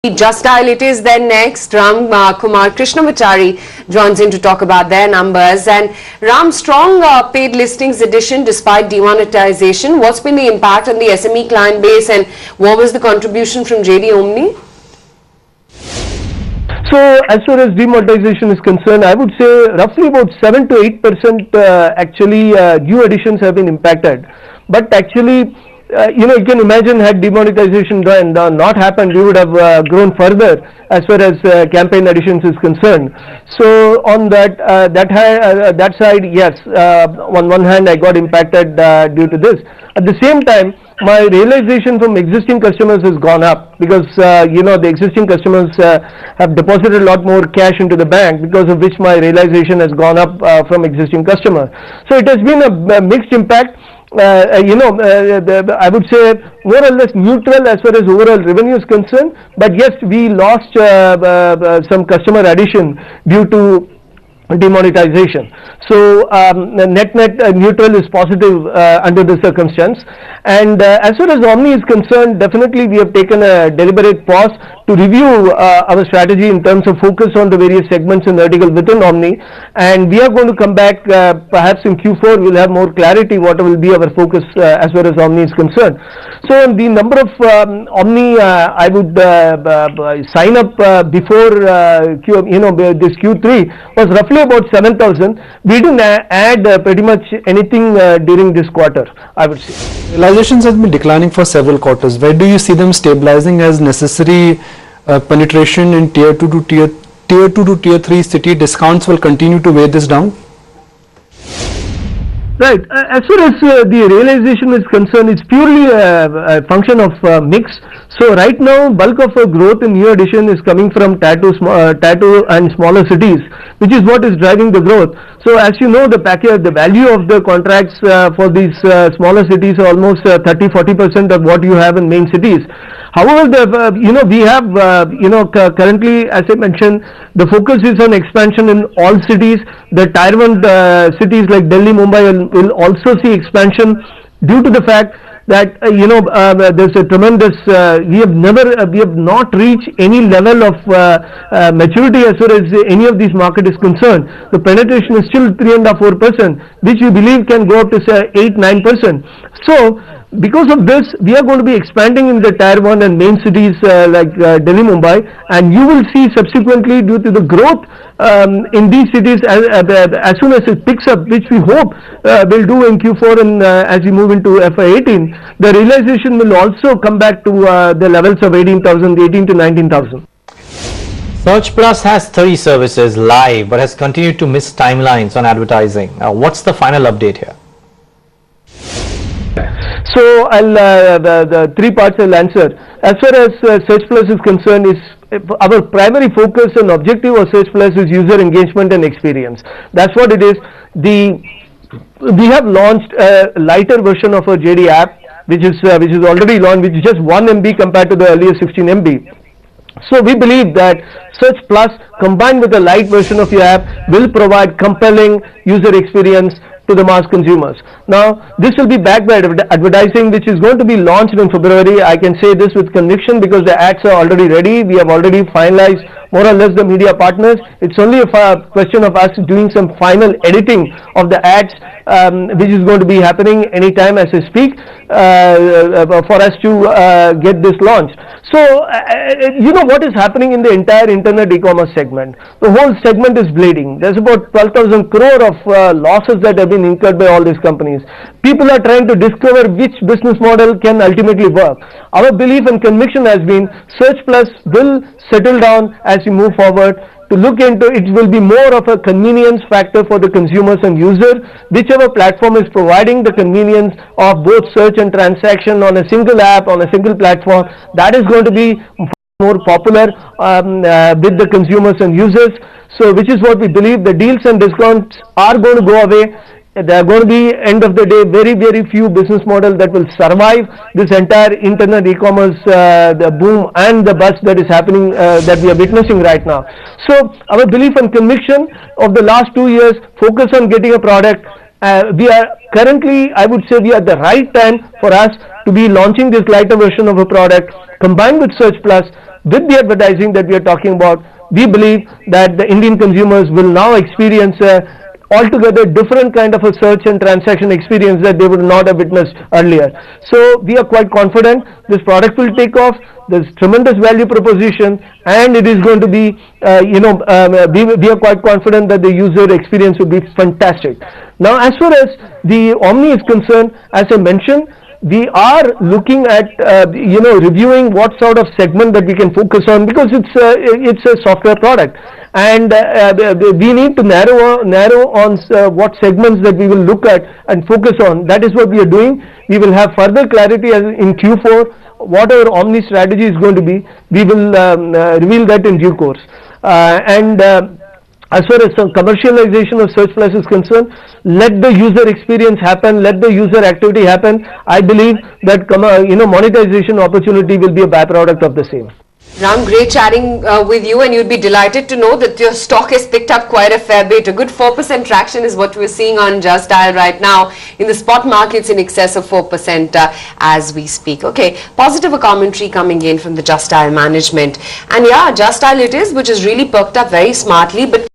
Justdial it is then next. Ramkumar Krishnamachari joins in to talk about their numbers. And Ram, strong paid listings addition despite demonetization. What's been the impact on the SME client base and what was the contribution from JD Omni? So as far as demonetization is concerned, I would say roughly about 7 to 8% actually new additions have been impacted. But actually, you can imagine had demonetization not happened, we would have grown further as far as campaign additions is concerned. So on that side, yes, on one hand I got impacted due to this. At the same time, my realization from existing customers has gone up because the existing customers have deposited a lot more cash into the bank, because of which my realization has gone up from existing customers. So it has been a mixed impact. I would say more or less neutral as far as overall revenue is concerned, but yes, we lost some customer addition due to demonetization. So net neutral is positive under the circumstance. And as far as Omni is concerned, definitely we have taken a deliberate pause to review our strategy in terms of focus on the various segments and vertical within Omni, and we are going to come back perhaps in Q4. We'll have more clarity what will be our focus as far as Omni is concerned. So the number of Omni I would sign up before this Q3 was roughly about 7,000. We didn't add pretty much anything during this quarter, I would say. Realizations have been declining for several quarters. Where do you see them stabilizing as necessary penetration in tier 2 to tier 3 city discounts will continue to weigh this down? Right. As far as the realization is concerned, it's purely a function of mix. So right now, bulk of our growth in new addition is coming from tier 2 and smaller cities, which is what is driving the growth. So as you know, the value of the contracts for these smaller cities are almost 30-40% of what you have in main cities. However, we have currently, as I mentioned, the focus is on expansion in all cities. The tier 1 cities like Delhi, Mumbai will also see expansion due to the fact that there's a tremendous we have not reached any level of maturity as far as any of these market is concerned. The penetration is still 3.5-4%, which we believe can go up to say 8-9%. So because of this, we are going to be expanding in the tier 1 and main cities like Delhi, Mumbai, and you will see subsequently, due to the growth in these cities as soon as it picks up, which we hope will do in Q4 and as we move into FY18, the realization will also come back to the levels of 18 to 19,000. Search Plus has 30 services live but has continued to miss timelines on advertising. What's the final update here? So the three parts I'll answer. As far as Search Plus is concerned, our primary focus and objective of Search Plus is user engagement and experience. That's what it is. We have launched a lighter version of our JD app, which is already launched, which is just 1 MB compared to the earlier 16 MB. So we believe that Search Plus combined with a light version of your app will provide compelling user experience to the mass consumers. Now, this will be backed by advertising, which is going to be launched in February. I can say this with conviction because the ads are already ready. We have already finalized more or less the media partners. It's only a question of us doing some final editing of the ads, which is going to be happening anytime as I speak, for us to get this launched. So, what is happening in the entire internet e-commerce segment? The whole segment is bleeding. There's about 12,000 crore of losses that have been incurred by all these companies. People are trying to discover which business model can ultimately work. Our belief and conviction has been Search Plus will settle down as we move forward. To look into it will be more of a convenience factor for the consumers and users. Whichever platform is providing the convenience of both search and transaction on a single app, on a single platform, that is going to be more popular with the consumers and users. So which is what we believe. The deals and discounts are going to go away. There are going to be, end of the day, very, very few business models that will survive this entire internet e-commerce the boom and the bust that is happening, that we are witnessing right now. So our belief and conviction of the last 2 years, focus on getting a product. We are currently, I would say, we are at the right time for us to be launching this lighter version of a product combined with Search Plus with the advertising that we are talking about, we believe that the Indian consumers will now experience altogether different kind of a search and transaction experience that they would not have witnessed earlier. So we are quite confident this product will take off. There's tremendous value proposition, and it is going to be, we are quite confident that the user experience will be fantastic. Now, as far as the Omni is concerned, as I mentioned, we are looking at, reviewing what sort of segment that we can focus on, because it's a software product, and we need to narrow on what segments that we will look at and focus on. That is what we are doing. We will have further clarity in Q4. What our Omni strategy is going to be, we will reveal that in due course. As far as commercialization of Search Plus is concerned, let the user experience happen, let the user activity happen. I believe that monetization opportunity will be a byproduct of the same. Ram, great chatting with you, and you'd be delighted to know that your stock has picked up quite a fair bit. A good 4% traction is what we're seeing on Justdial right now. In the spot markets, in excess of 4% as we speak. Okay, positive commentary coming in from the Justdial management. And yeah, Justdial it is, which has really perked up very smartly. But